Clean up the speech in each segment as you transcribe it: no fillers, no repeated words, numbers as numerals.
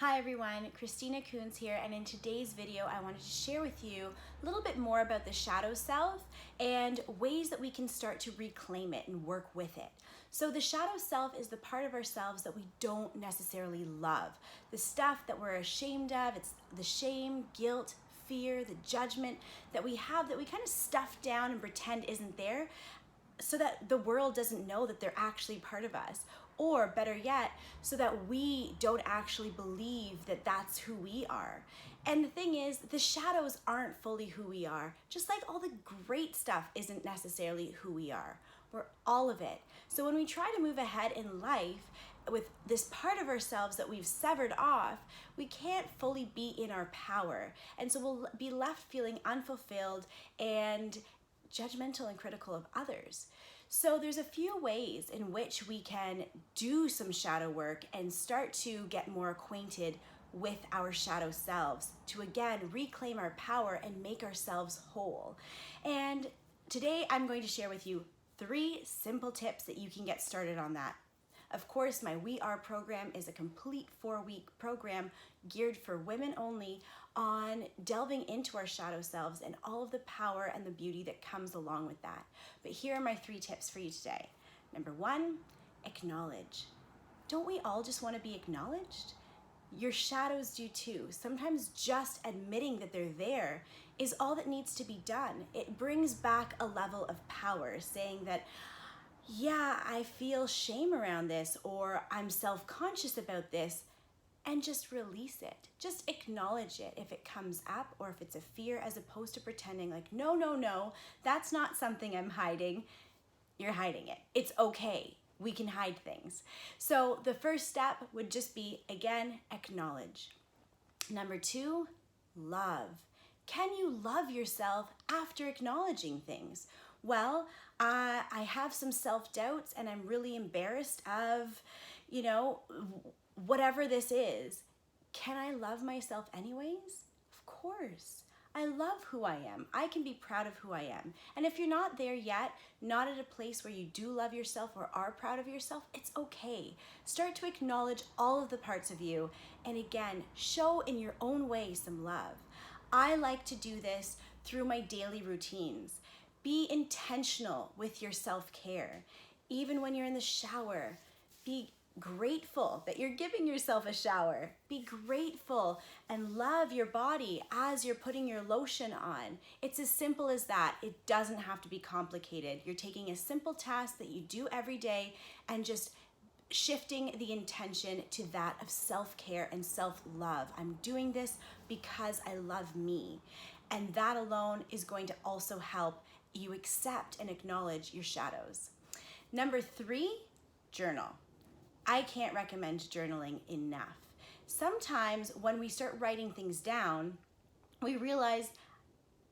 Hi everyone, Kristina here, and in today's video I wanted to share with you a little bit more about the shadow self and ways that we can start to reclaim it and work with it. So the shadow self is the part of ourselves that we don't necessarily love. The stuff that we're ashamed of, it's the shame, guilt, fear, the judgment that we have that we kind of stuff down and pretend isn't there, so that the world doesn't know that they're actually part of us. Or better yet, so that we don't actually believe that that's who we are. And the thing is, the shadows aren't fully who we are, just like all the great stuff isn't necessarily who we are. We're all of it. So when we try to move ahead in life with this part of ourselves that we've severed off, we can't fully be in our power. And so we'll be left feeling unfulfilled and judgmental and critical of others. So there's a few ways in which we can do some shadow work and start to get more acquainted with our shadow selves to again reclaim our power and make ourselves whole. And today I'm going to share with you 3 simple tips that you can get started on that. Of course, my We Are program is a complete 4-week program geared for women only on delving into our shadow selves and all of the power and the beauty that comes along with that. But here are my 3 tips for you today. Number 1, acknowledge. Don't we all just want to be acknowledged? Your shadows do too. Sometimes just admitting that they're there is all that needs to be done. It brings back a level of power, saying that, yeah, I feel shame around this, or I'm self-conscious about this, and just release it. Just acknowledge it if it comes up or if it's a fear, as opposed to pretending like, no, that's not something I'm hiding. You're hiding it. It's okay. We can hide things. So the first step would just be, again, acknowledge. Number 2, love. Can you love yourself after acknowledging things? Well, I have some self-doubts and I'm really embarrassed of, whatever this is. Can I love myself anyways? Of course. I love who I am. I can be proud of who I am. And if you're not there yet, not at a place where you do love yourself or are proud of yourself, it's okay. Start to acknowledge all of the parts of you and again, show in your own way some love. I like to do this through my daily routines. Be intentional with your self-care. Even when you're in the shower, be grateful that you're giving yourself a shower. Be grateful and love your body as you're putting your lotion on. It's as simple as that. It doesn't have to be complicated. You're taking a simple task that you do every day and just shifting the intention to that of self-care and self-love. I'm doing this because I love me. And that alone is going to also help you accept and acknowledge your shadows. Number 3, journal. I can't recommend journaling enough. Sometimes when we start writing things down, we realize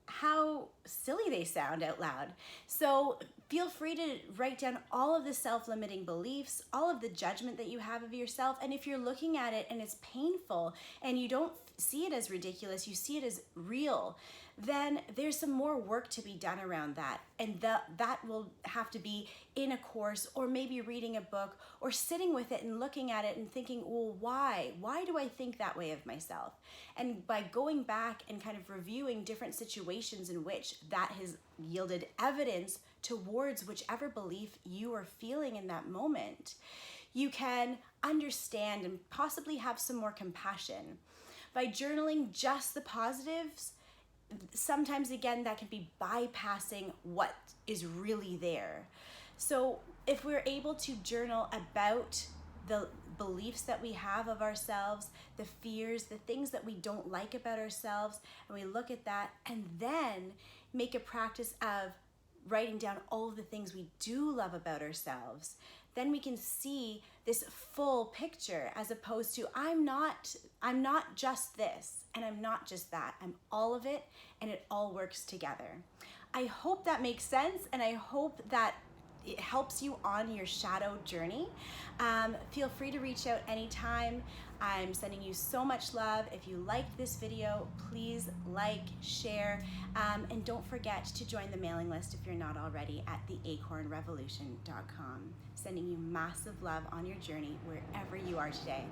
how silly they sound out loud. So feel free to write down all of the self-limiting beliefs, all of the judgment that you have of yourself. And if you're looking at it and it's painful and you don't see it as ridiculous, you see it as real, then there's some more work to be done around that. And that will have to be in a course or maybe reading a book or sitting with it and looking at it and thinking, well, why? Why do I think that way of myself? And by going back and kind of reviewing different situations in which that has yielded evidence towards whichever belief you are feeling in that moment, you can understand and possibly have some more compassion. By journaling just the positives, sometimes again that can be bypassing what is really there. So if we're able to journal about the beliefs that we have of ourselves, the fears, the things that we don't like about ourselves, and we look at that and then make a practice of writing down all of the things we do love about ourselves, then we can see this full picture, as opposed to I'm not just this and I'm not just that. I'm all of it and it all works together. I hope that makes sense and I hope that it helps you on your shadow journey. Feel free to reach out anytime. I'm sending you so much love. If you liked this video, please like, share, and don't forget to join the mailing list if you're not already at theacornrevolution.com. Sending you massive love on your journey wherever you are today.